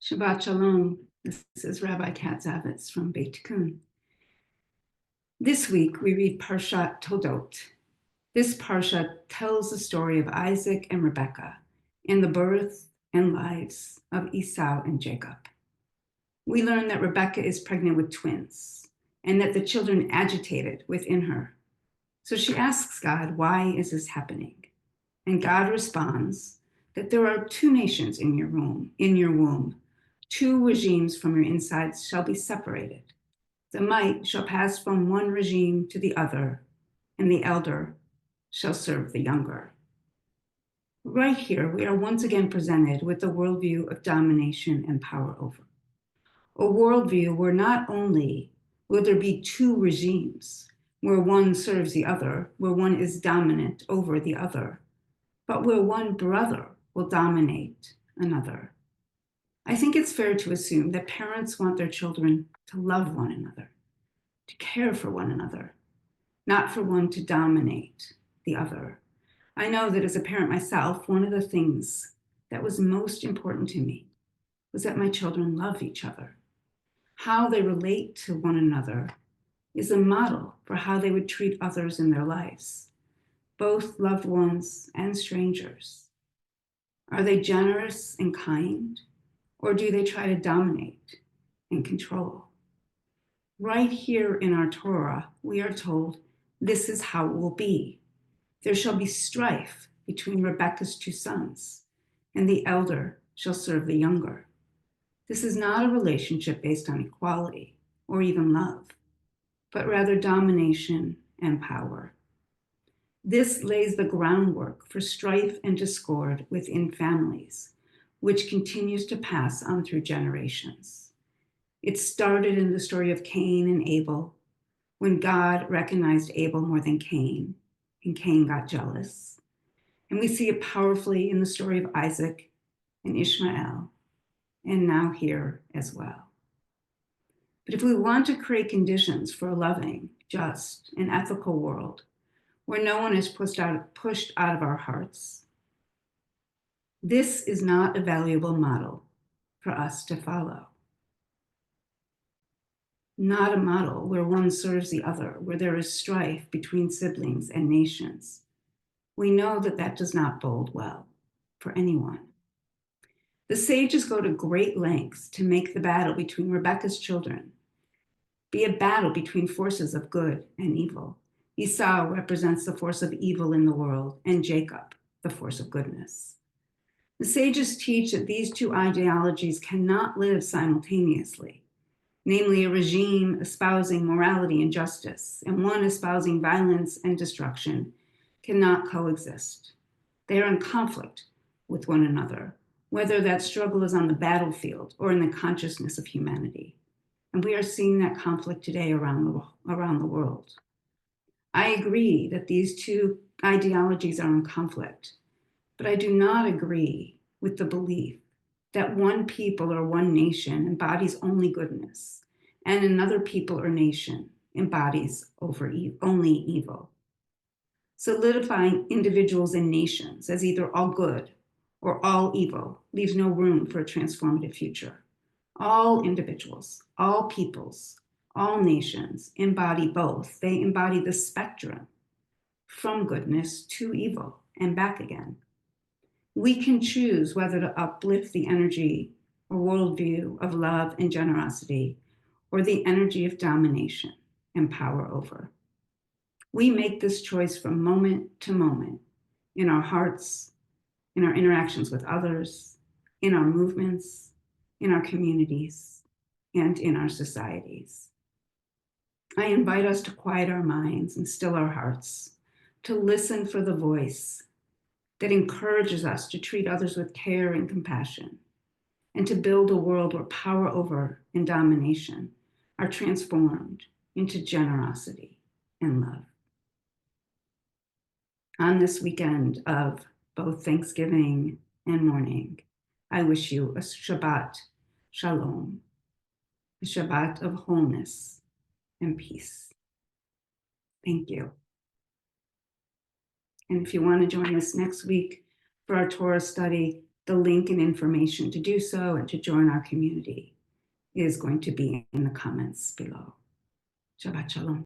Shabbat Shalom. This is Rabbi Katzavitz from Beit Tikkun. This week we read parshat Toldot. This parshat tells the story of Isaac and Rebekah and the birth and lives of Esau and Jacob. We learn that Rebekah is pregnant with twins and that the children agitated within her. So she asks God, why is this happening? And God responds that there are two nations in your womb. Two regimes from your insides shall be separated. The might shall pass from one regime to the other, and the elder shall serve the younger. Right here, we are once again presented with the worldview of domination and power over. A worldview where not only will there be two regimes, where one serves the other, where one is dominant over the other, but where one brother will dominate another. I think it's fair to assume that parents want their children to love one another, to care for one another, not for one to dominate the other. I know that as a parent myself, one of the things that was most important to me was that my children love each other. How they relate to one another is a model for how they would treat others in their lives, both loved ones and strangers. Are they generous and kind? Or do they try to dominate and control? Right here in our Torah, we are told this is how it will be. There shall be strife between Rebekah's two sons, and the elder shall serve the younger. This is not a relationship based on equality or even love, but rather domination and power. This lays the groundwork for strife and discord within families, which continues to pass on through generations. It started in the story of Cain and Abel, when God recognized Abel more than Cain, and Cain got jealous. And we see it powerfully in the story of Isaac and Ishmael, and now here as well. But if we want to create conditions for a loving, just, and ethical world, where no one is pushed out of our hearts, this is not a valuable model for us to follow. Not a model where one serves the other, where there is strife between siblings and nations. We know that that does not bode well for anyone. The sages go to great lengths to make the battle between Rebekah's children be a battle between forces of good and evil. Esau represents the force of evil in the world, and Jacob, the force of goodness. The sages teach that these two ideologies cannot live simultaneously, namely a regime espousing morality and justice, and one espousing violence and destruction, cannot coexist. They are in conflict with one another, whether that struggle is on the battlefield or in the consciousness of humanity. And we are seeing that conflict today around the world. I agree that these two ideologies are in conflict, but I do not agree with the belief that one people or one nation embodies only goodness, and another people or nation embodies only evil. Solidifying individuals and nations as either all good or all evil leaves no room for a transformative future. All individuals, all peoples, all nations embody both. They embody the spectrum from goodness to evil and back again. We can choose whether to uplift the energy or worldview of love and generosity, or the energy of domination and power over. We make this choice from moment to moment in our hearts, in our interactions with others, in our movements, in our communities, and in our societies. I invite us to quiet our minds and still our hearts, to listen for the voice that encourages us to treat others with care and compassion, and to build a world where power over and domination are transformed into generosity and love. On this weekend of both Thanksgiving and mourning, I wish you a Shabbat Shalom, a Shabbat of wholeness and peace. Thank you. And if you want to join us next week for our Torah study, The link and information to do so and to join our community is going to be in the comments below. Shabbat Shalom.